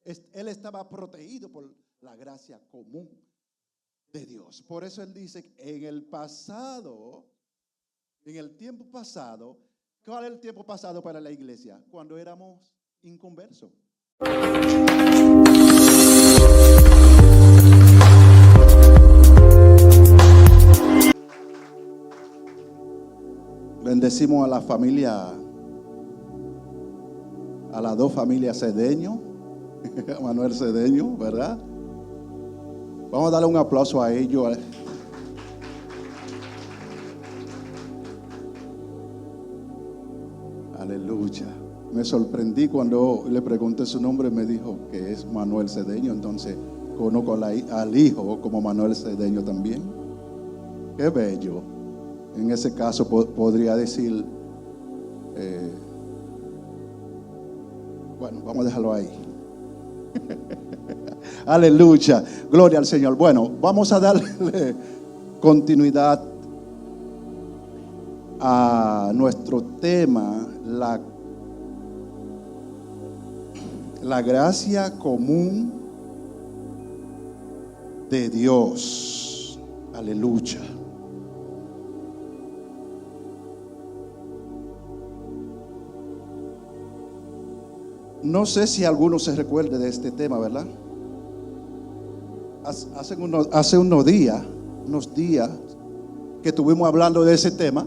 Él estaba protegido por la gracia común de Dios. Por eso él dice, en el pasado, en el tiempo pasado, ¿cuál es el tiempo pasado para la iglesia? Cuando éramos inconversos. Bendecimos a la familia, a las dos familias Cedeño, Manuel Cedeño, ¿verdad? Vamos a darle un aplauso a ellos. Aleluya. Me sorprendí cuando le pregunté su nombre, me dijo que es Manuel Cedeño, entonces conozco al hijo como Manuel Cedeño también. Qué bello. En ese caso podría decir, bueno, vamos a dejarlo ahí. Aleluya, gloria al Señor. Bueno, vamos a darle continuidad a nuestro tema, la gracia común de Dios. Aleluya. No sé si alguno se recuerde de este tema, ¿verdad? Hace unos días que estuvimos hablando de ese tema.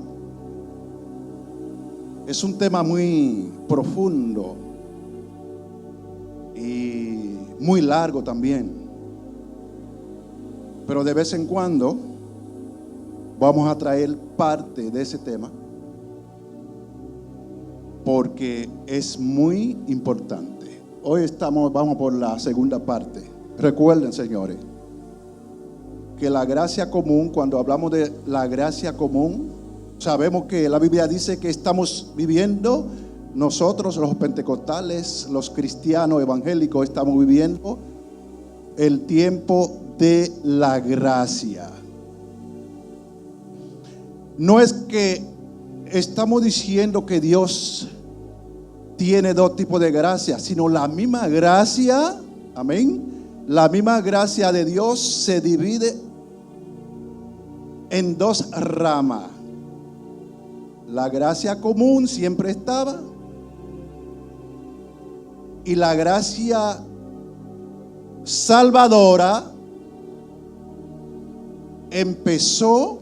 Es un tema muy profundo y muy largo también. Pero de vez en cuando vamos a traer parte de ese tema, porque es muy importante. Hoy vamos por la segunda parte. Recuerden, señores, que la gracia común, cuando hablamos de la gracia común, sabemos que la Biblia dice que estamos viviendo, nosotros los pentecostales, los cristianos evangélicos, estamos viviendo el tiempo de la gracia. No es que estamos diciendo que Dios tiene dos tipos de gracia, sino la misma gracia, amén. La misma gracia de Dios se divide en dos ramas. La gracia común siempre estaba, y la gracia salvadora empezó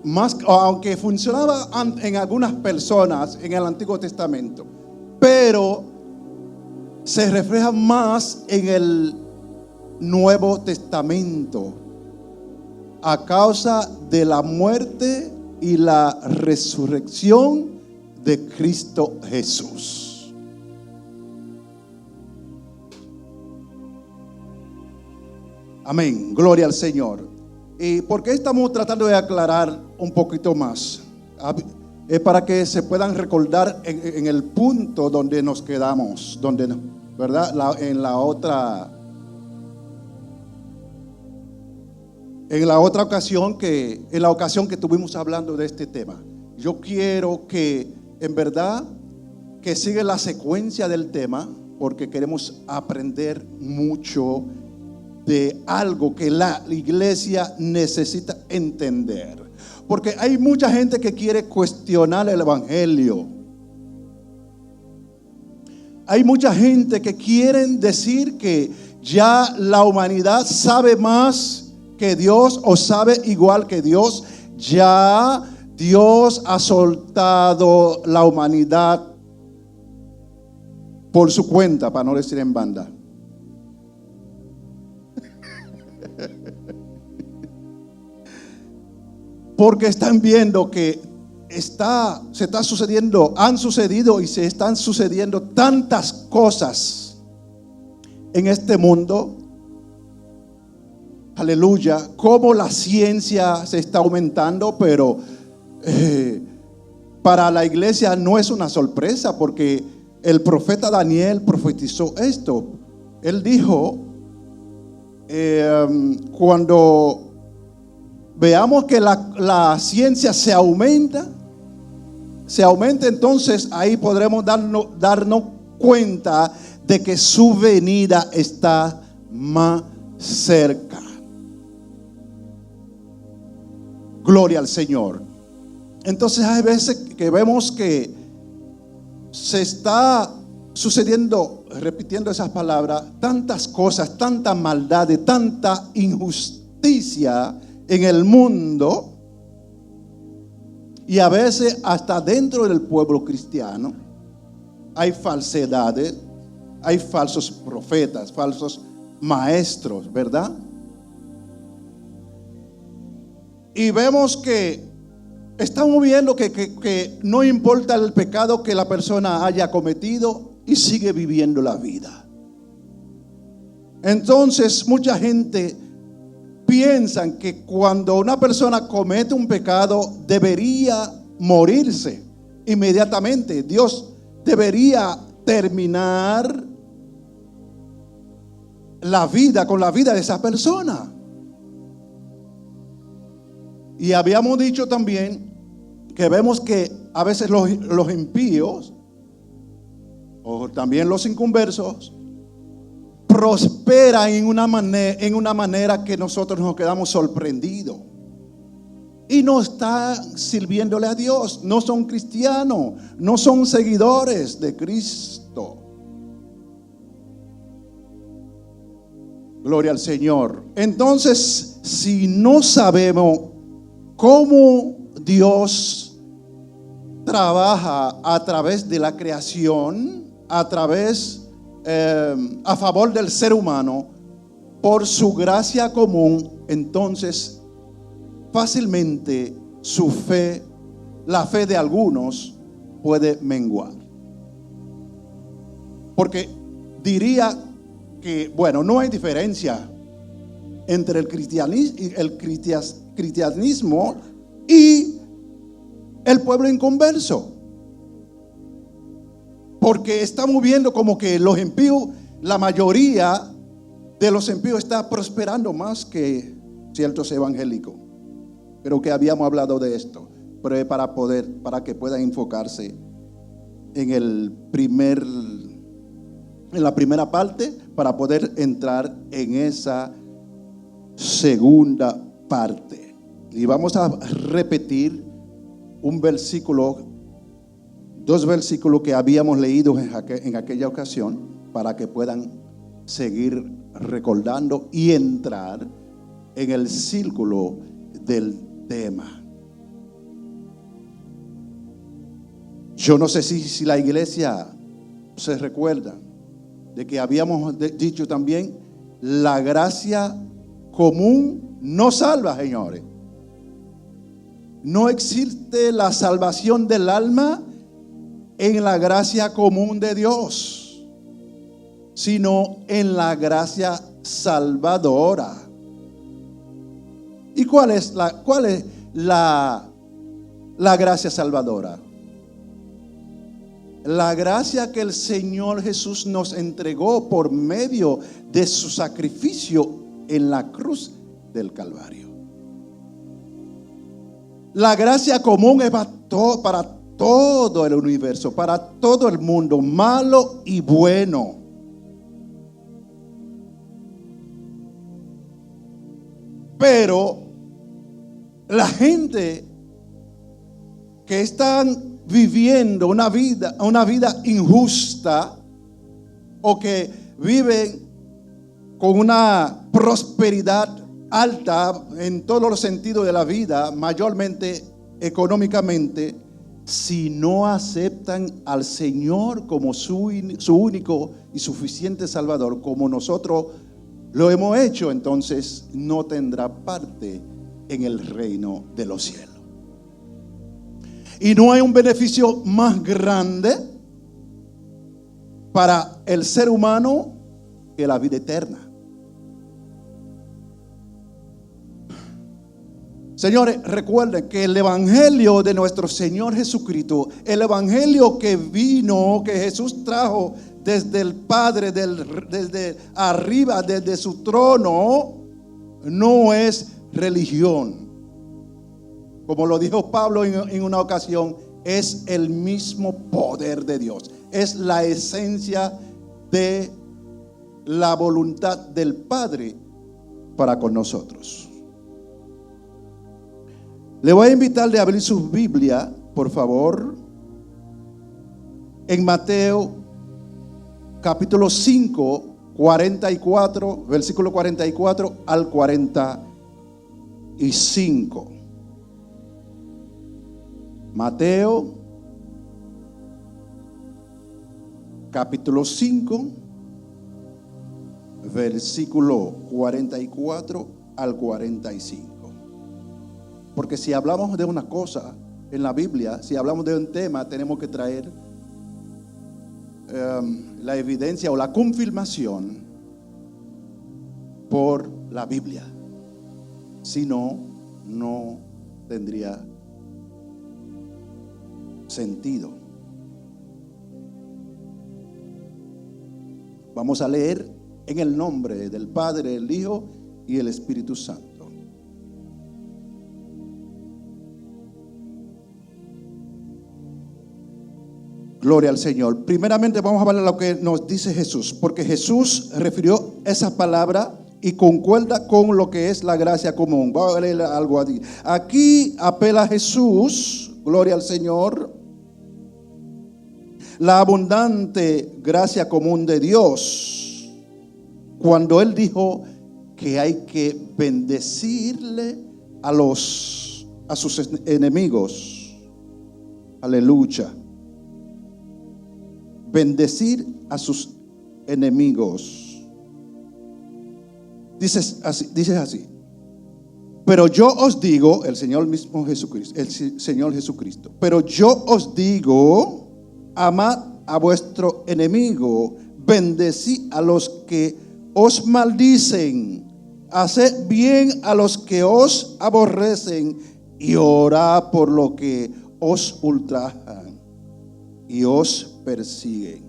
más, aunque funcionaba en algunas personas en el Antiguo Testamento, pero se refleja más en el Nuevo Testamento a causa de la muerte y la resurrección de Cristo Jesús. Amén, gloria al Señor. ¿Y por qué estamos tratando de aclarar un poquito más? Es para que se puedan recordar en el punto donde nos quedamos, ¿verdad? En la otra ocasión en la ocasión que estuvimos hablando de este tema. Yo quiero que en verdad que siga la secuencia del tema, porque queremos aprender mucho de algo que la iglesia necesita entender. Porque hay mucha gente que quiere cuestionar el evangelio. Hay mucha gente que quieren decir que ya la humanidad sabe más que Dios o sabe igual que Dios. Ya Dios ha soltado la humanidad por su cuenta, para no decir en banda. Porque están viendo que han sucedido y se están sucediendo tantas cosas en este mundo. Aleluya, como la ciencia se está aumentando, pero para la iglesia no es una sorpresa, porque el profeta Daniel profetizó esto. Él dijo, cuando veamos que la ciencia se aumenta, entonces ahí podremos darnos cuenta de que su venida está más cerca. Gloria al Señor. Entonces hay veces que vemos que se está sucediendo, repitiendo esas palabras, tantas cosas, tanta maldad, tanta injusticia en el mundo, y a veces hasta dentro del pueblo cristiano hay falsedades, hay falsos profetas, falsos maestros, ¿verdad? Y vemos que estamos viendo que no importa el pecado que la persona haya cometido, y sigue viviendo la vida. Entonces mucha gente piensa que cuando una persona comete un pecado debería morirse inmediatamente. Dios debería terminar la vida con la vida de esa persona. Y habíamos dicho también que vemos que a veces los impíos o también los inconversos prosperan en una manera que nosotros nos quedamos sorprendidos. Y no están sirviéndole a Dios, no son cristianos, no son seguidores de Cristo. Gloria al Señor. Entonces, si no sabemos cómo Dios trabaja a través de la creación, a través, a favor del ser humano, por su gracia común, entonces fácilmente su fe, la fe de algunos puede menguar. Porque diría que, bueno, no hay diferencia entre el cristianismo y el pueblo inconverso. Porque estamos viendo como que los impíos, la mayoría de los impíos está prosperando más que ciertos evangélicos. Creo que habíamos hablado de esto, pero para que puedan enfocarse en la primera parte, para poder entrar en esa segunda parte. Y vamos a repetir dos versículos que habíamos leído en aquella ocasión, para que puedan seguir recordando y entrar en el círculo del tema. Yo no sé si la iglesia se recuerda de que habíamos dicho también: la gracia común no salva, señores. No existe la salvación del alma en la gracia común de Dios, sino en la gracia salvadora. ¿Y cuál es la gracia salvadora? La gracia que el Señor Jesús nos entregó por medio de su sacrificio en la cruz del Calvario. La gracia común es para todo el universo, para todo el mundo, malo y bueno. Pero la gente que están viviendo una vida injusta, o que viven con una prosperidad alta en todos los sentidos de la vida, mayormente económicamente, si no aceptan al Señor como su único y suficiente Salvador, como nosotros lo hemos hecho, entonces no tendrá parte en el reino de los cielos. Y no hay un beneficio más grande para el ser humano que la vida eterna. Señores, recuerden que el evangelio de nuestro Señor Jesucristo, el evangelio que vino, que Jesús trajo desde el Padre, desde arriba, desde su trono, no es religión. Como lo dijo Pablo en una ocasión, es el mismo poder de Dios. Es la esencia de la voluntad del Padre para con nosotros. Le voy a invitarle a abrir su Biblia, por favor, en Mateo capítulo 5, 44, versículo 44 al 45. Mateo capítulo 5, versículo 44 al 45. Porque si hablamos de una cosa en la Biblia, si hablamos de un tema, tenemos que traer la evidencia o la confirmación por la Biblia. Si no, no tendría sentido. Vamos a leer en el nombre del Padre, el Hijo y el Espíritu Santo. Gloria al Señor. Primeramente vamos a ver lo que nos dice Jesús, porque Jesús refirió esa palabra y concuerda con lo que es la gracia común. Vamos a leer algo aquí. Aquí apela Jesús, gloria al Señor, la abundante gracia común de Dios, cuando Él dijo que hay que bendecirle a sus enemigos. Aleluya. Bendecir a sus enemigos. Dice así. Pero yo os digo, el Señor mismo Jesucristo, el Señor Jesucristo, pero yo os digo, amad a vuestro enemigo, bendecid a los que os maldicen, haced bien a los que os aborrecen y orad por lo que os ultrajan y os persiguen.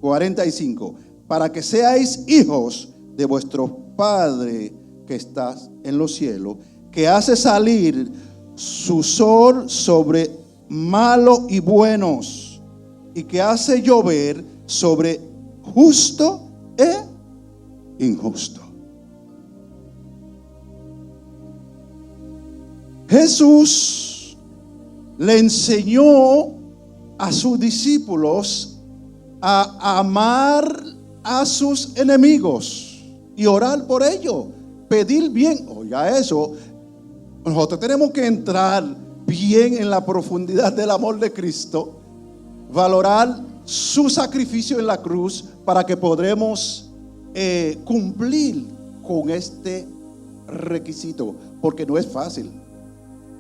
45. Para que seáis hijos de vuestro Padre que está en los cielos, que hace salir su sol sobre malos y buenos, y que hace llover sobre justo e injusto. Jesús le enseñó a sus discípulos a amar a sus enemigos y orar por ellos, pedir bien. Oiga eso, nosotros tenemos que entrar bien en la profundidad del amor de Cristo, valorar su sacrificio en la cruz para que podremos cumplir con este requisito, porque no es fácil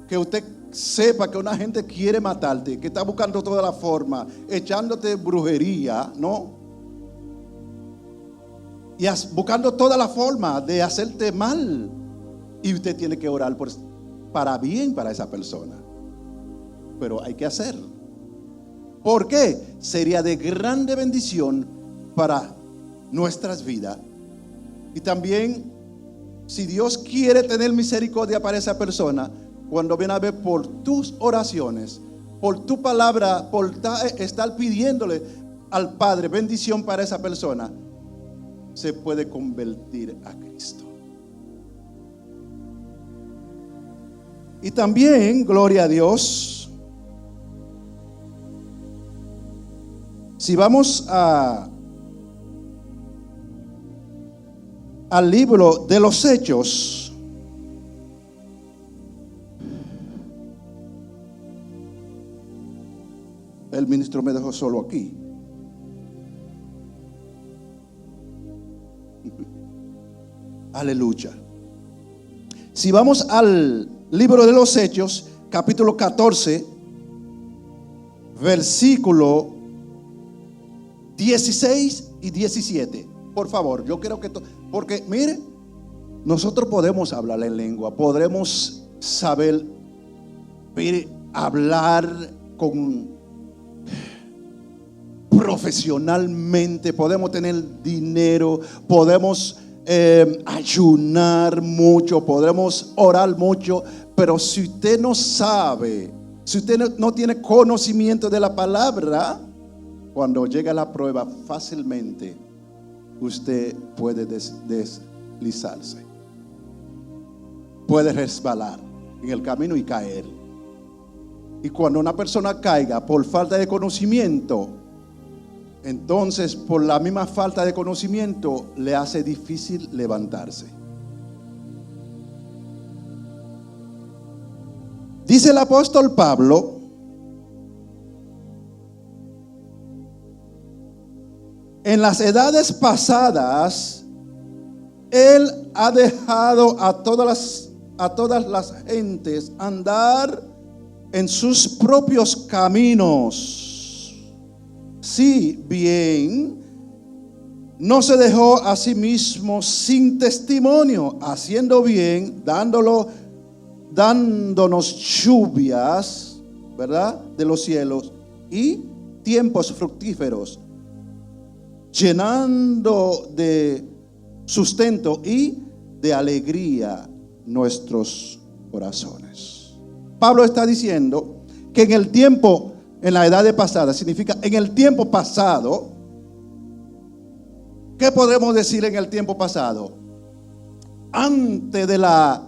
que usted sepa que una gente quiere matarte, que está buscando toda la forma, echándote brujería, ¿no? Y buscando toda la forma de hacerte mal. Y usted tiene que orar para bien para esa persona. Pero hay que hacerlo. ¿Por qué? Sería de grande bendición para nuestras vidas. Y también, si Dios quiere tener misericordia para esa persona, cuando viene a ver por tus oraciones, por tu palabra, por estar pidiéndole al Padre bendición para esa persona, se puede convertir a Cristo. Y también, gloria a Dios, si vamos al libro de los Hechos, el ministro me dejó solo aquí. Aleluya. Si vamos al libro de los Hechos, capítulo 14, versículo 16 y 17. Por favor, yo quiero que porque mire, nosotros podemos hablar en lengua, podremos saber, mire, hablar profesionalmente, podemos tener dinero, podemos ayunar mucho, podremos orar mucho, pero si usted no sabe, si usted no tiene conocimiento de la palabra, cuando llega la prueba, fácilmente usted puede deslizarse, puede resbalar en el camino y caer. Y cuando una persona caiga por falta de conocimiento, entonces por la misma falta de conocimiento le hace difícil levantarse. Dice el apóstol Pablo, en las edades pasadas, Él ha dejado a todas las gentes andar en sus propios caminos. Si bien no se dejó a sí mismo sin testimonio, haciendo bien, dándonos lluvias, ¿verdad?, de los cielos y tiempos fructíferos, llenando de sustento y de alegría nuestros corazones. Pablo está diciendo que en el tiempo, en la edad pasada, significa en el tiempo pasado. ¿Qué podemos decir en el tiempo pasado? Antes de la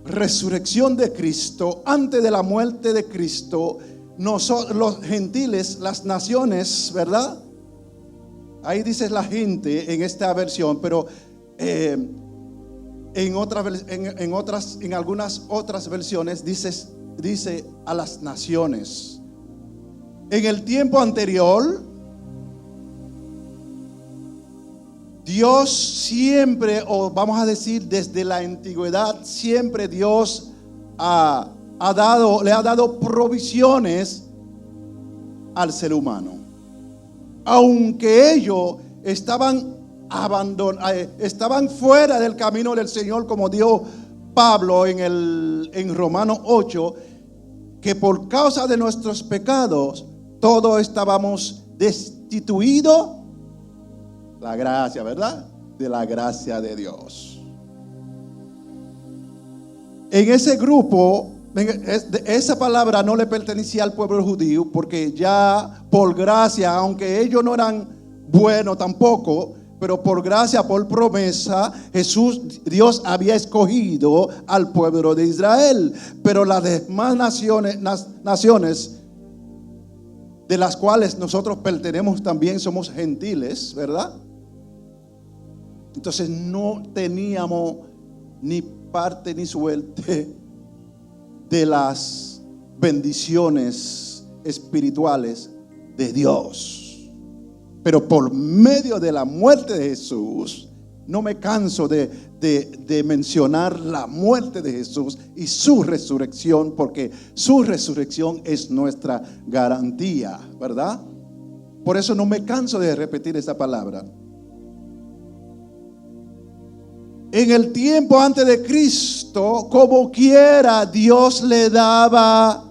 resurrección de Cristo, antes de la muerte de Cristo, nosotros, los gentiles, las naciones, ¿verdad? Ahí dice la gente en esta versión, pero en algunas otras versiones dice a las naciones. En el tiempo anterior, Dios siempre, o vamos a decir desde la antigüedad, siempre Dios le ha dado provisiones al ser humano. Aunque ellos estaban fuera del camino del Señor, como dijo Pablo en Romanos 8, que por causa de nuestros pecados todos estábamos destituidos, la gracia, ¿verdad?, de la gracia de Dios. En ese grupo, esa palabra no le pertenecía al pueblo judío, porque ya por gracia, aunque ellos no eran buenos tampoco, pero por gracia, por promesa, Dios había escogido al pueblo de Israel. Pero las demás naciones de las cuales nosotros pertenecemos también somos gentiles, ¿verdad? Entonces no teníamos ni parte ni suerte de las bendiciones espirituales de Dios. Pero por medio de la muerte de Jesús, no me canso de mencionar la muerte de Jesús y su resurrección, porque su resurrección es nuestra garantía, ¿verdad? Por eso no me canso de repetir esta palabra. En el tiempo antes de Cristo, como quiera, Dios le daba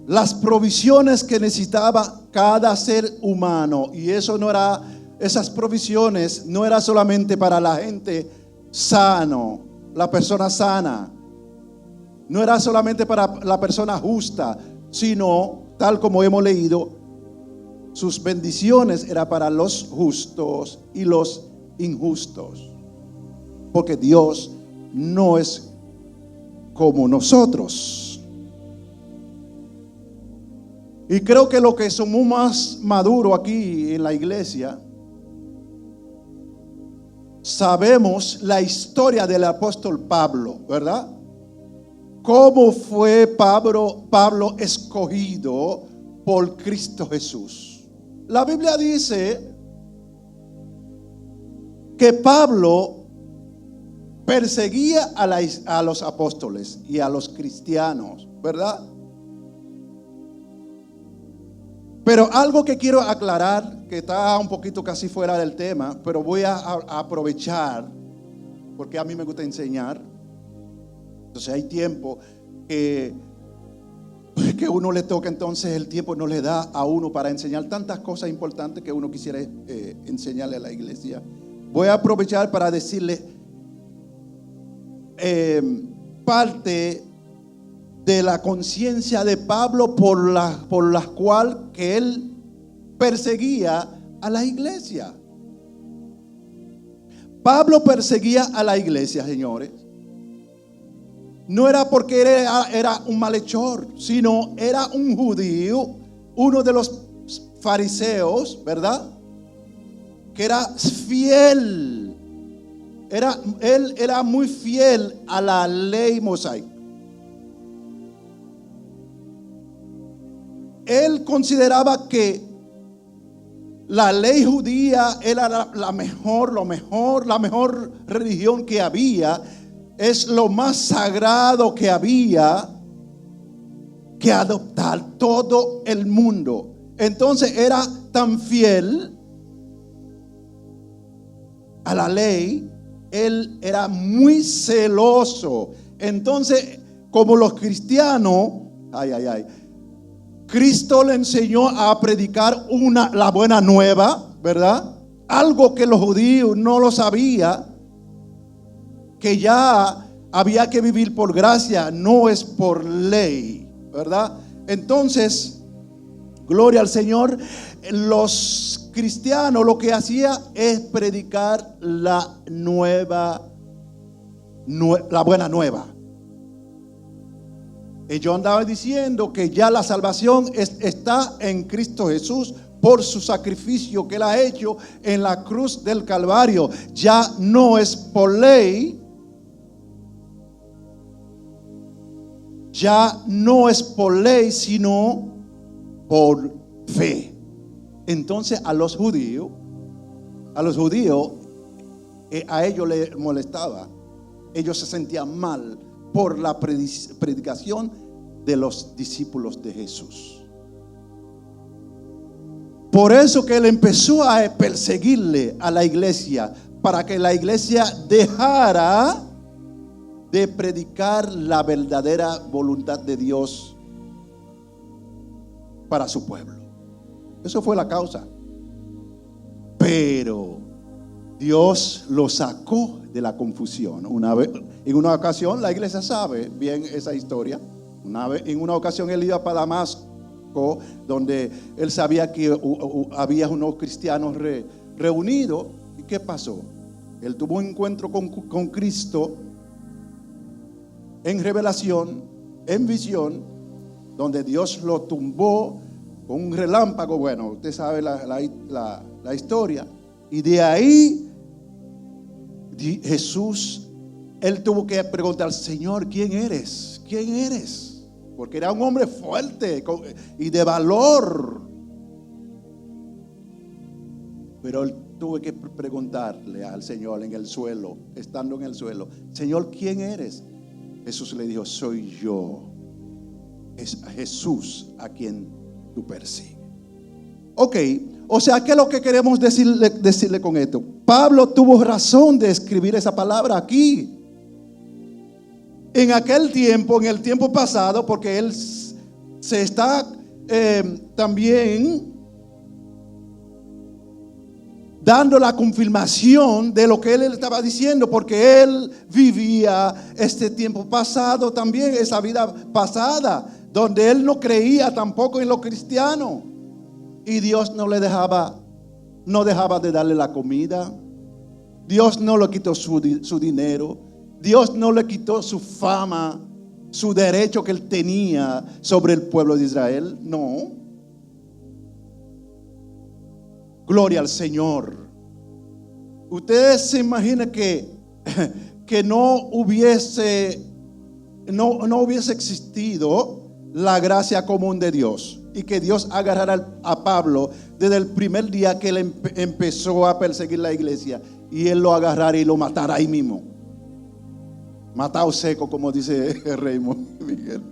las provisiones que necesitaba cada ser humano. Y eso no era, esas provisiones no era solamente para la gente sano, la persona sana. No era solamente para la persona justa, sino, tal como hemos leído, sus bendiciones eran para los justos y los injustos. Porque Dios no es como nosotros. Y creo que lo que somos más maduros aquí en la iglesia, sabemos la historia del apóstol Pablo, ¿verdad? Cómo fue Pablo escogido por Cristo Jesús. La Biblia dice que Pablo perseguía a los apóstoles y a los cristianos, ¿verdad? Pero algo que quiero aclarar, que está un poquito casi fuera del tema, pero voy a aprovechar, porque a mí me gusta enseñar. Entonces hay tiempo que uno le toca, entonces el tiempo no le da a uno para enseñar tantas cosas importantes que uno quisiera enseñarle a la iglesia. Voy a aprovechar para decirle parte de la conciencia de Pablo por la cual que él perseguía a la iglesia. Pablo perseguía a la iglesia, señores. No era porque era un malhechor, sino era un judío, uno de los fariseos, ¿verdad? Que era fiel. Él era muy fiel a la ley mosaica. Él consideraba que la ley judía era la mejor religión que había. Es lo más sagrado que había que adoptar todo el mundo. Entonces era tan fiel a la ley, él era muy celoso. Entonces, como los cristianos, Cristo le enseñó a predicar la buena nueva, ¿verdad? Algo que los judíos no lo sabían, que ya había que vivir por gracia, no es por ley, ¿verdad? Entonces, gloria al Señor, los cristianos lo que hacía es predicar la buena nueva. Ellos andaban diciendo que ya la salvación está en Cristo Jesús por su sacrificio que Él ha hecho en la cruz del Calvario. Ya no es por ley, sino por fe. Entonces a los judíos, a ellos les molestaba. Ellos se sentían mal por la predicación de los discípulos de Jesús. Por eso que él empezó a perseguirle a la iglesia, para que la iglesia dejara de predicar la verdadera voluntad de Dios para su pueblo. Eso fue la causa. Pero Dios lo sacó de la confusión. En una ocasión, la iglesia sabe bien esa historia. En una ocasión él iba para Damasco, donde él sabía que había unos cristianos reunidos. ¿Y qué pasó? Él tuvo un encuentro con Cristo en revelación, en visión, donde Dios lo tumbó con un relámpago. Bueno, usted sabe la historia. Y de ahí Jesús, él tuvo que preguntar: Señor, ¿quién eres? ¿Quién eres? Porque era un hombre fuerte y de valor. Pero él tuvo que preguntarle al Señor en el suelo, estando en el suelo: Señor, ¿quién eres? Jesús le dijo: soy yo. Es Jesús a quien tú persigues. Ok, o sea, ¿qué es lo que queremos decirle con esto? Pablo tuvo razón de escribir esa palabra aquí. En aquel tiempo, en el tiempo pasado, porque él se está también dando la confirmación de lo que él estaba diciendo, porque él vivía este tiempo pasado también, esa vida pasada, donde él no creía tampoco en lo cristiano. Y Dios no dejaba de darle la comida. Dios no le quitó su dinero. Dios no le quitó su fama, su derecho que él tenía sobre el pueblo de Israel. No. Gloria al Señor. Ustedes se imaginan que no hubiese existido la gracia común de Dios, y que Dios agarrara a Pablo desde el primer día que él empezó a perseguir la iglesia, y él lo agarrara y lo matara ahí mismo, matado seco, como dice Raymond Miguel.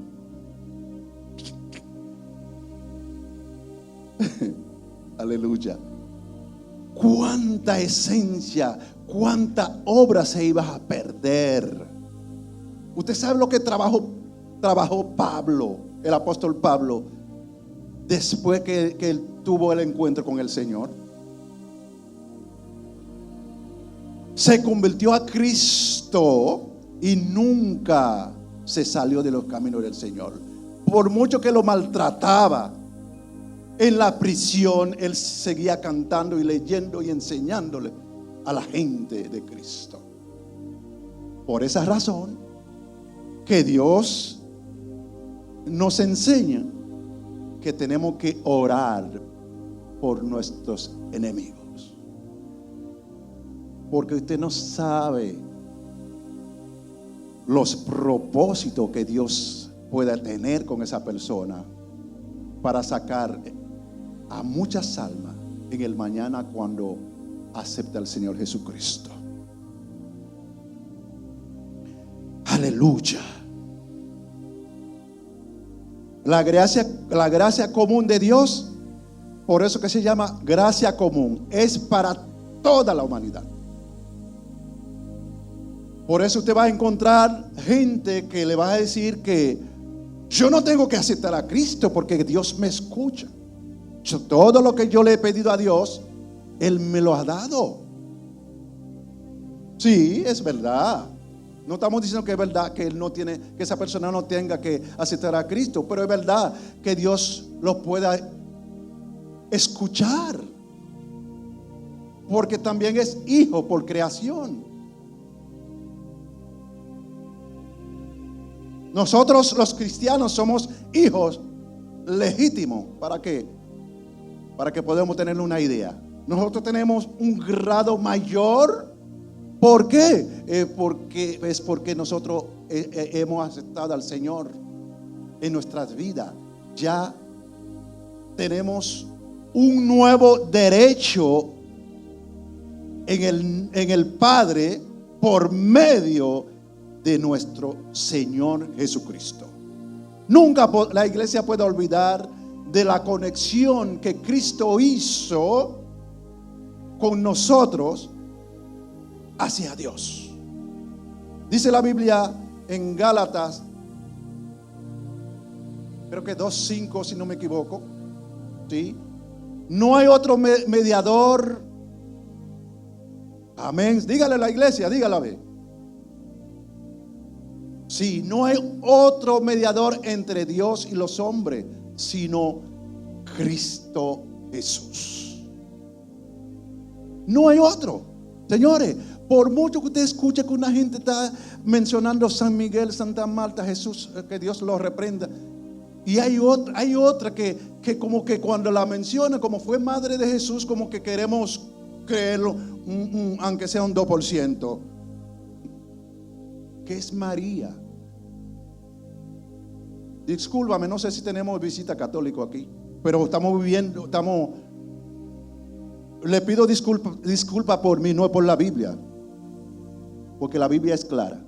Aleluya. Cuánta esencia, cuánta obra se iba a perder. Usted sabe lo que trabajó Pablo, el apóstol Pablo, después que él tuvo el encuentro con el Señor. Se convirtió a Cristo y nunca se salió de los caminos del Señor. Por mucho que lo maltrataba, en la prisión, él seguía cantando y leyendo y enseñándole a la gente de Cristo. Por esa razón que Dios nos enseña que tenemos que orar por nuestros enemigos. Porque usted no sabe los propósitos que Dios pueda tener con esa persona para sacar a muchas almas en el mañana cuando acepta al Señor Jesucristo. Aleluya. La gracia común de Dios, por eso que se llama gracia común, es para toda la humanidad. Por eso usted va a encontrar gente que le va a decir que yo no tengo que aceptar a Cristo porque Dios me escucha. Todo lo que yo le he pedido a Dios, Él me lo ha dado. Sí, es verdad. No estamos diciendo que es verdad que él no tiene, que esa persona no tenga que aceptar a Cristo, pero es verdad que Dios lo pueda escuchar, porque también es hijo por creación. Nosotros los cristianos somos hijos legítimos. ¿Para qué? Para que podamos tener una idea. Nosotros tenemos un grado mayor. ¿Por qué? Porque nosotros hemos aceptado al Señor en nuestras vidas. Ya tenemos un nuevo derecho en el Padre por medio de nuestro Señor Jesucristo. Nunca la iglesia puede olvidar de la conexión que Cristo hizo con nosotros hacia Dios. Dice la Biblia en Gálatas, creo que 2:5 si no me equivoco, ¿sí? No hay otro mediador. Amén. Dígale a la iglesia, dígala a ver. Sí, no hay otro mediador entre Dios y los hombres, sino Cristo Jesús. No hay otro. Señores, por mucho que usted escuche que una gente está mencionando San Miguel, Santa Marta, Jesús, que Dios lo reprenda. Y hay otra que como que cuando la menciona, como fue madre de Jesús, como que queremos creerlo, aunque sea un 2%, que es María. Discúlpame, no sé si tenemos visita católico aquí, pero le pido disculpa por mí, no por la Biblia, porque la Biblia es clara.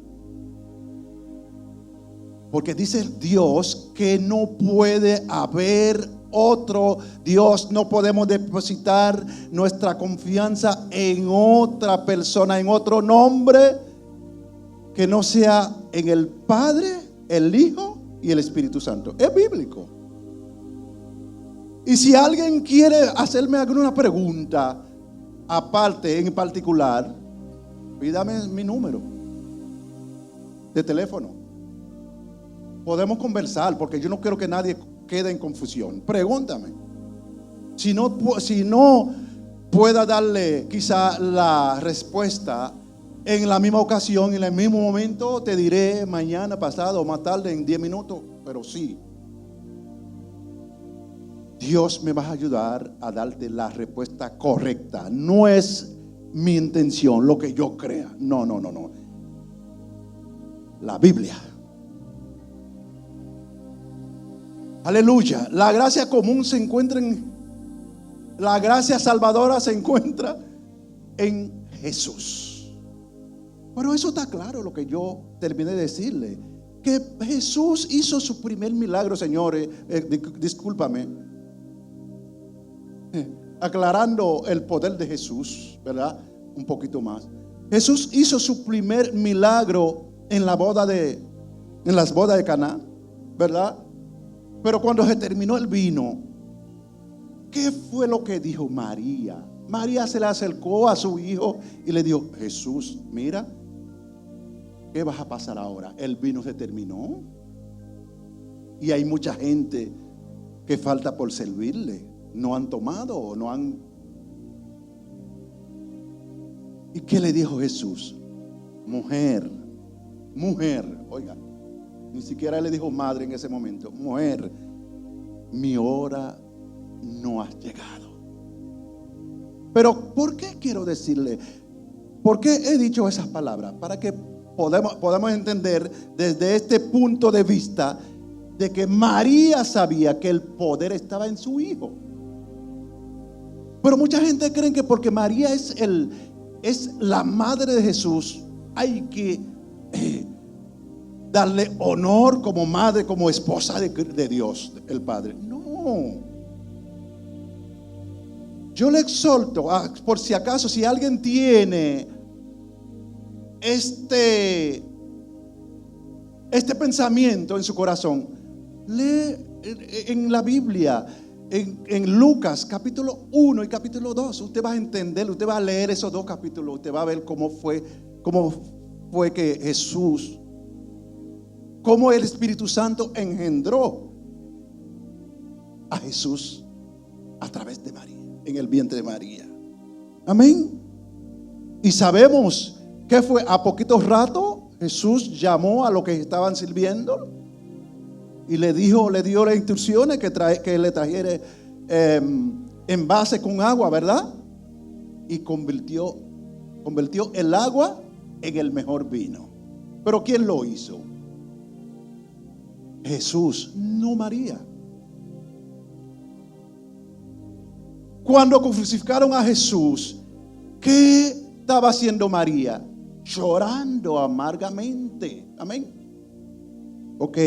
Porque dice Dios que no puede haber otro Dios, no podemos depositar nuestra confianza en otra persona, en otro nombre que no sea en el Padre, el Hijo y el Espíritu Santo. Es bíblico. Y si alguien quiere hacerme alguna pregunta aparte, en particular, pídame mi número de teléfono. Podemos conversar, porque yo no quiero que nadie quede en confusión. Pregúntame. Si no pueda darle quizá la respuesta en la misma ocasión, en el mismo momento, te diré mañana, pasado o más tarde, en 10 minutos. Pero sí, Dios me va a ayudar a darte la respuesta correcta. No es mi intención lo que yo crea. No. La Biblia. Aleluya. La gracia común se encuentra la gracia salvadora se encuentra en Jesús. Pero eso está claro, lo que yo terminé de decirle, que Jesús hizo su primer milagro, señores. Discúlpame, aclarando el poder de Jesús, ¿verdad? Un poquito más. Jesús hizo su primer milagro en las bodas de Caná, ¿verdad? Pero cuando se terminó el vino, ¿qué fue lo que dijo María? María se le acercó a su hijo y le dijo: Jesús, mira, ¿qué vas a pasar ahora? El vino se terminó y hay mucha gente que falta por servirle. no han tomado o no han. ¿Y qué le dijo Jesús? Mujer, oiga, ni siquiera le dijo madre en ese momento. Mujer, mi hora no ha llegado. Pero ¿por qué quiero decirle? ¿Por qué he dicho esas palabras? Para que podamos entender desde este punto de vista de que María sabía que el poder estaba en su hijo. Pero mucha gente cree que porque María es la madre de Jesús, hay que darle honor como madre, como esposa de Dios, el Padre. No. Yo le exhorto, por si acaso, si alguien tiene este pensamiento en su corazón, lee en la Biblia, en Lucas capítulo 1 y capítulo 2. Usted va a entender, usted va a leer esos dos capítulos, usted va a ver cómo fue que Jesús, cómo el Espíritu Santo engendró a Jesús a través de María, en el vientre de María. Amén. Y sabemos que fue a poquito rato Jesús llamó a los que estaban sirviendo y le dio las instrucciones que le trajera envase con agua, ¿verdad? Y convirtió el agua en el mejor vino. Pero ¿quién lo hizo? Jesús, no María. Cuando crucificaron a Jesús, ¿qué estaba haciendo María? Llorando amargamente. Amén. Ok.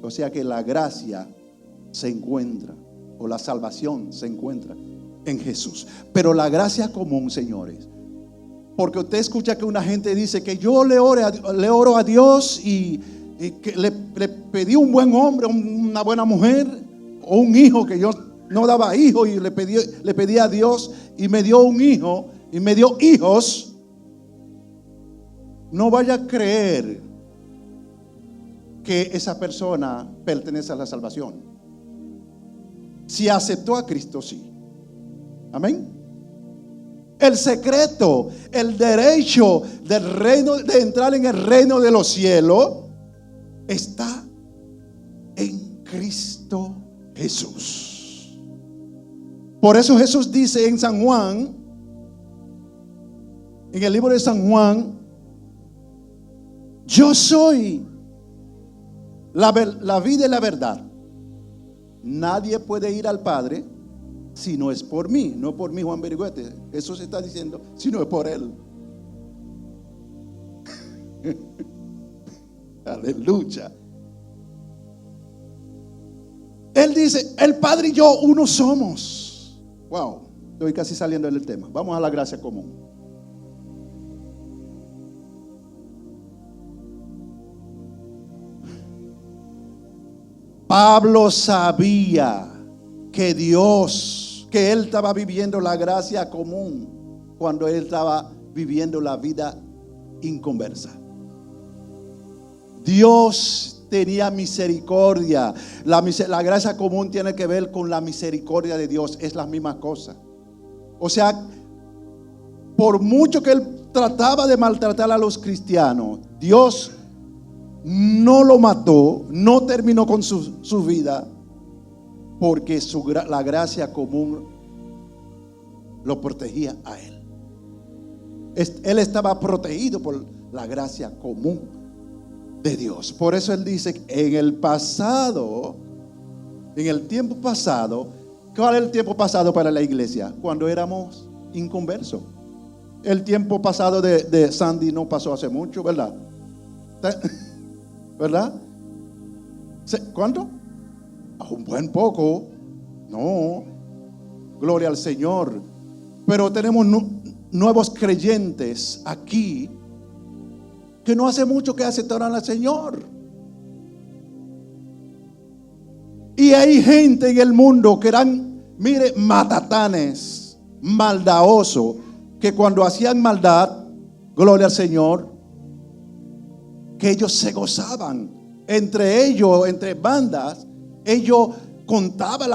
O sea que la gracia se encuentra, o la salvación se encuentra en Jesús. Pero la gracia común, señores, porque usted escucha que una gente dice que yo le oro a Dios y que le pedí un buen hombre, una buena mujer, o un hijo, que yo no daba hijo y le pedí a Dios y me dio un hijo y me dio hijos. No vaya a creer que esa persona pertenece a la salvación. Si aceptó a Cristo, sí. Amén. El secreto, el derecho del reino, de entrar en el reino de los cielos, está en Cristo Jesús. Por eso Jesús dice en San Juan, en el libro de San Juan, yo soy la vida y la verdad. Nadie puede ir al Padre si no es por mí. No por mí, Juan Berigüete. Eso se está diciendo, si no es por Él. Aleluya. Él dice, el Padre y yo uno somos. Wow, estoy casi saliendo del tema. Vamos a la gracia común. Pablo sabía que él estaba viviendo la gracia común cuando él estaba viviendo la vida inconversa. Dios tenía misericordia. La gracia común tiene que ver con la misericordia de Dios. Es la misma cosa. O sea, por mucho que él trataba de maltratar a los cristianos, Dios no lo mató, no terminó con su vida, porque la gracia común lo protegía a él. Él estaba protegido por la gracia común de Dios. Por eso él dice, en el tiempo pasado, ¿cuál es el tiempo pasado para la iglesia? Cuando éramos inconversos. El tiempo pasado de Sandy no pasó hace mucho, ¿verdad? ¿Verdad? ¿Cuánto? Un buen poco. No. Gloria al Señor. Pero tenemos nuevos creyentes aquí que no hace mucho que aceptaron al Señor. Y hay gente en el mundo que eran, mire, matatanes, maldadosos, que cuando hacían maldad, gloria al Señor, que ellos se gozaban entre ellos, entre bandas. Ellos contaba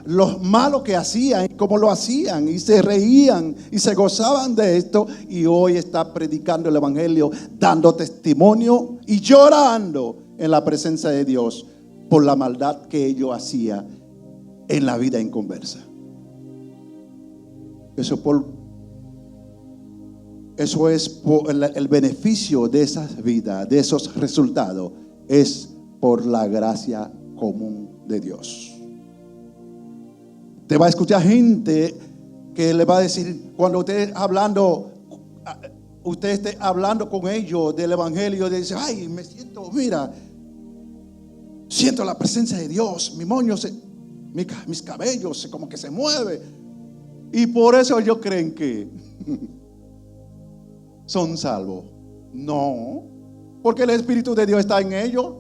los malos que hacían y cómo lo hacían, y se reían y se gozaban de esto. Y hoy está predicando el evangelio, dando testimonio y llorando en la presencia de Dios por la maldad que ellos hacían en la vida inconversa. Eso es por el beneficio de esas vidas, de esos resultados, es por la gracia común de Dios. Te va a escuchar gente que le va a decir, cuando usted esté hablando con ellos del evangelio, dice: ay, me siento, mira, siento la presencia de Dios, mis cabellos como que se mueven, y por eso ellos creen que son salvos. No, porque el Espíritu de Dios está en ellos.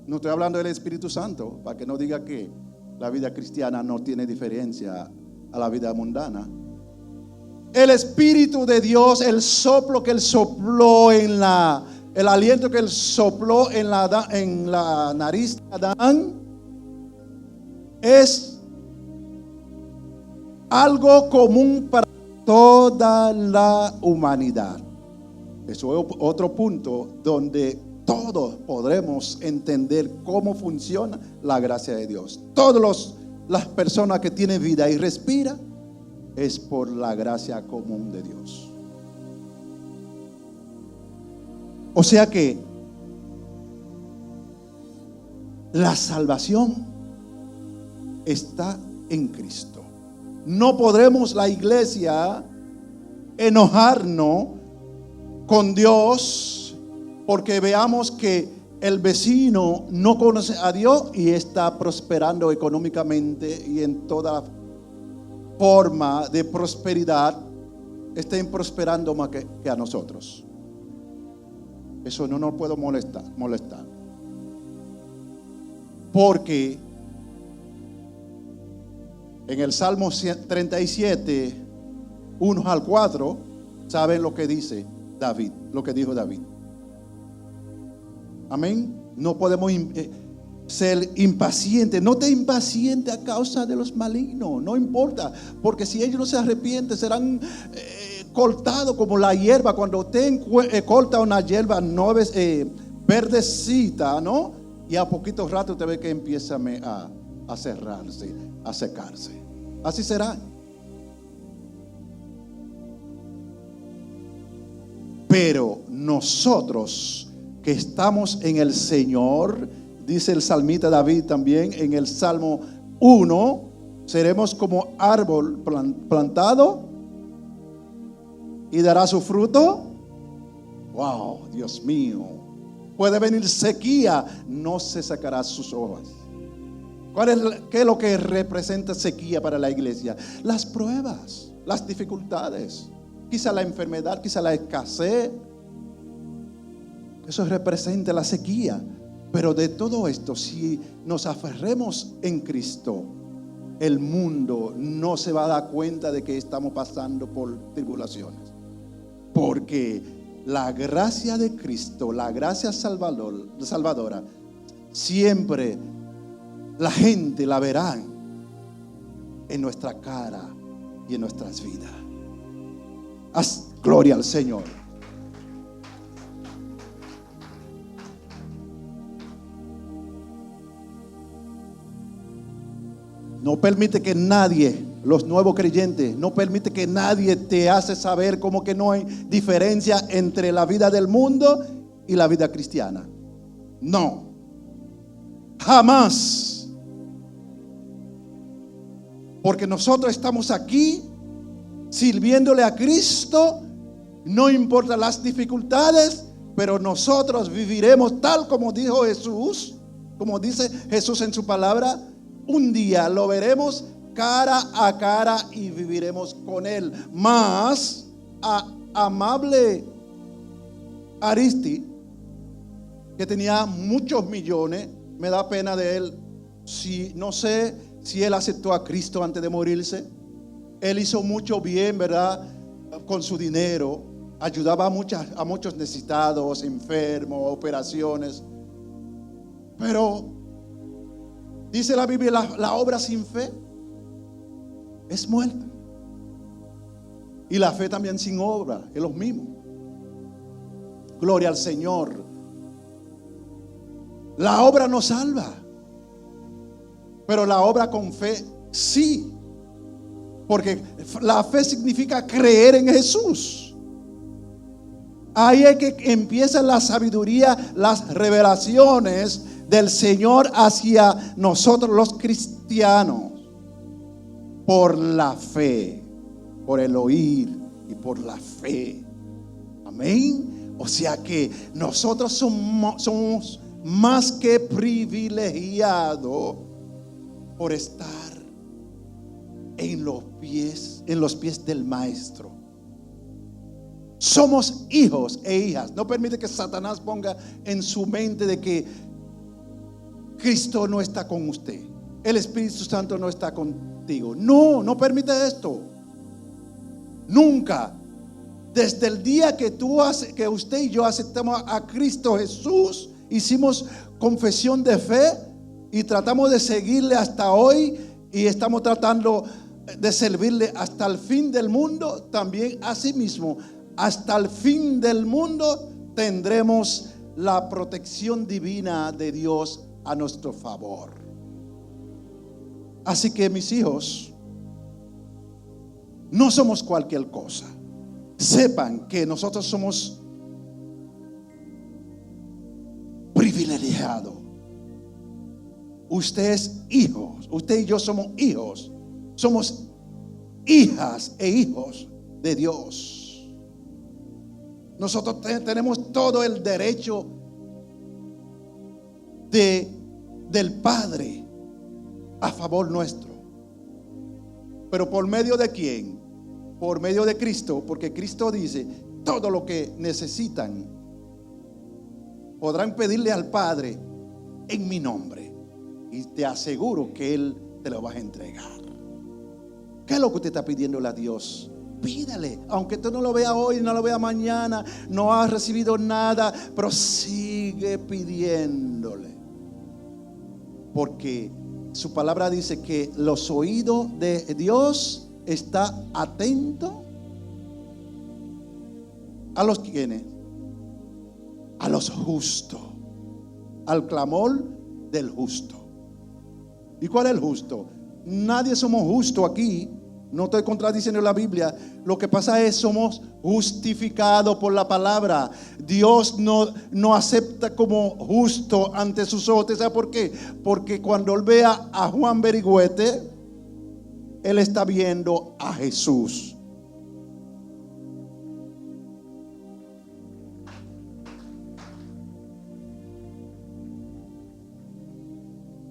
No estoy hablando del Espíritu Santo, para que no diga que la vida cristiana no tiene diferencia a la vida mundana. El Espíritu de Dios, el soplo que Él sopló el aliento que Él sopló en la nariz de Adán, es algo común para toda la humanidad. Eso es otro punto donde todos podremos entender cómo funciona la gracia de Dios. Todas las personas que tienen vida y respiran es por la gracia común de Dios. O sea que la salvación está en Cristo. No podremos, la iglesia, enojarnos con Dios porque veamos que el vecino no conoce a Dios y está prosperando económicamente y en toda forma de prosperidad estén prosperando más que a nosotros. Eso no nos puede molestar. Porque en el Salmo 37, 1 al 4, saben lo que dice David, lo que dijo David. Amén. No podemos ser impacientes. No te impacientes a causa de los malignos. No importa, porque si ellos no se arrepienten, serán cortados como la hierba. Cuando usted corta una hierba verdecita, ¿no? Y a poquito rato usted ve que empieza a cerrarse, a secarse. Así será. Pero nosotros que estamos en el Señor, dice el salmista David también en el Salmo 1, seremos como árbol plantado y dará su fruto. Wow, Dios mío. Puede venir sequía, no se sacará sus hojas. ¿Qué es lo que representa sequía para la iglesia? Las pruebas, las dificultades, quizá la enfermedad, quizá la escasez. Eso representa la sequía. Pero de todo esto, si nos aferremos en Cristo, el mundo no se va a dar cuenta de que estamos pasando por tribulaciones. Porque la gracia de Cristo, la gracia salvadora, siempre la gente la verá en nuestra cara y en nuestras vidas. Haz gloria al Señor. No permite que nadie, los nuevos creyentes, no permite que nadie te hace saber como que no hay diferencia entre la vida del mundo y la vida cristiana. No, jamás. Porque nosotros estamos aquí sirviéndole a Cristo, no importa las dificultades, pero nosotros viviremos tal como dijo Jesús, como dice Jesús en su palabra. Un día lo veremos cara a cara y viviremos con Él. Más amable Aristi, que tenía muchos millones, me da pena de él. No sé si él aceptó a Cristo antes de morirse. Él hizo mucho bien, ¿verdad? Con su dinero. Ayudaba a muchos necesitados, enfermos, operaciones. Pero Dice la Biblia, la obra sin fe es muerta. Y la fe también sin obra es lo mismo. Gloria al Señor. La obra no salva, pero la obra con fe sí. Porque la fe significa creer en Jesús. Ahí es que empieza la sabiduría, las revelaciones del Señor hacia nosotros los cristianos. Por la fe, por el oír y por la fe. Amén. O sea que nosotros somos más que privilegiados por estar en los pies del Maestro. Somos hijos e hijas. No permite que Satanás ponga en su mente de que Cristo no está con usted, el Espíritu Santo no está contigo. No permite esto. Nunca. Desde el día que usted y yo aceptamos a Cristo Jesús, hicimos confesión de fe y tratamos de seguirle hasta hoy, y estamos tratando de servirle hasta el fin del mundo. También asimismo, hasta el fin del mundo tendremos la protección divina de Dios a nuestro favor. Así que, mis hijos, no somos cualquier cosa. Sepan que nosotros somos privilegiados. Usted es hijo. Usted y yo somos hijos. Somos hijas e hijos de Dios. Nosotros tenemos todo el derecho del Padre a favor nuestro. Pero ¿por medio de quién? Por medio de Cristo, porque Cristo dice: todo lo que necesitan podrán pedirle al Padre en mi nombre, y te aseguro que Él te lo va a entregar. ¿Qué es lo que usted está pidiéndole a Dios? Pídale, aunque tú no lo veas hoy, no lo veas mañana, no has recibido nada, pero sigue pidiéndole, porque su palabra dice que los oídos de Dios está atento a los quienes, a los justos, al clamor del justo. ¿Y cuál es el justo? Nadie somos justos aquí. No estoy contradiciendo la Biblia. Lo que pasa es somos justificados por la palabra. Dios no acepta como justo ante sus ojos. ¿Sabe por qué? Porque cuando Él vea a Juan Berigüete, Él está viendo a Jesús.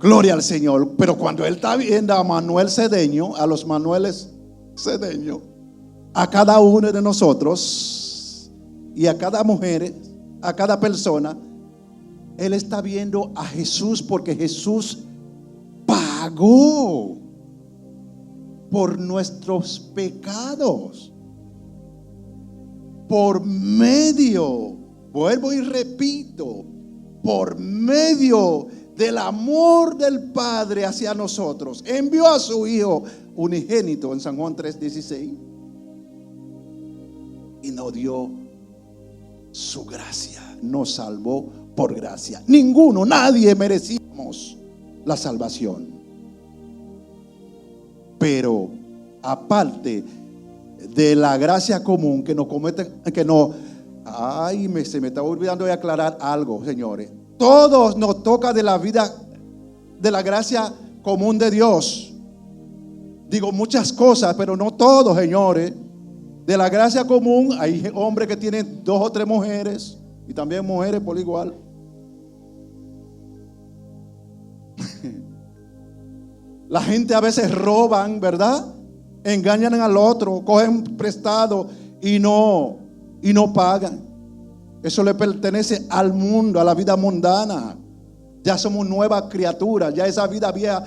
Gloria al Señor. Pero cuando Él está viendo a Manuel Cedeño, a los Manueles Cedeño, a cada uno de nosotros y a cada mujer, a cada persona, Él está viendo a Jesús, porque Jesús pagó por nuestros pecados. Por medio, vuelvo y repito, por medio del amor del Padre hacia nosotros, envió a su Hijo unigénito en San Juan 3:16 y nos dio su gracia, nos salvó por gracia. Nadie merecíamos la salvación, pero aparte de la gracia común que nos cometen, se me está olvidando de aclarar algo, señores. Todos nos toca de la vida, de la gracia común de Dios. Digo muchas cosas, pero no todo, señores. De la gracia común hay hombres que tienen 2 o 3 mujeres, y también mujeres por igual. La gente a veces roban, ¿verdad? Engañan al otro, cogen prestado y no pagan. Eso le pertenece al mundo, a la vida mundana. Ya somos nuevas criaturas. Ya esa vida vieja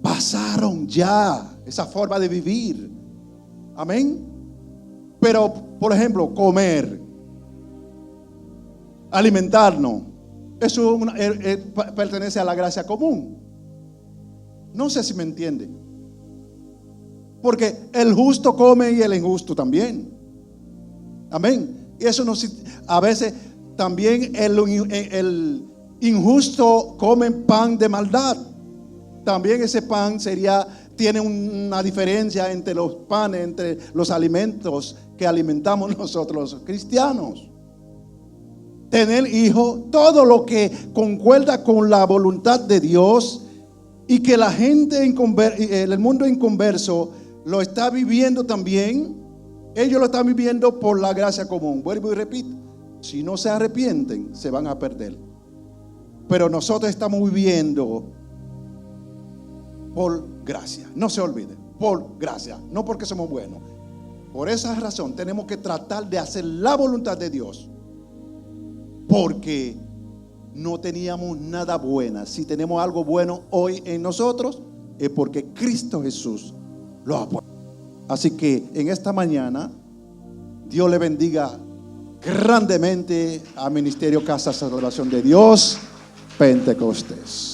pasaron ya, esa forma de vivir. Amén. Pero, por ejemplo, comer, alimentarnos, eso pertenece a la gracia común. No sé si me entiende. Porque el justo come y el injusto también. Amén. Y eso no, a veces también el injusto come pan de maldad. También ese pan tiene una diferencia entre los panes, entre los alimentos que alimentamos nosotros los cristianos. Tener hijos, todo lo que concuerda con la voluntad de Dios y que la gente el mundo inconverso lo está viviendo también. Ellos lo están viviendo por la gracia común. Vuelvo y repito, si no se arrepienten, se van a perder. Pero nosotros estamos viviendo por gracia. No se olviden, por gracia, no porque somos buenos. Por esa razón tenemos que tratar de hacer la voluntad de Dios, porque no teníamos nada bueno. Si tenemos algo bueno hoy en nosotros, es porque Cristo Jesús lo ha puesto. Así que en esta mañana, Dios le bendiga grandemente al Ministerio Casa Salvación de Dios Pentecostés.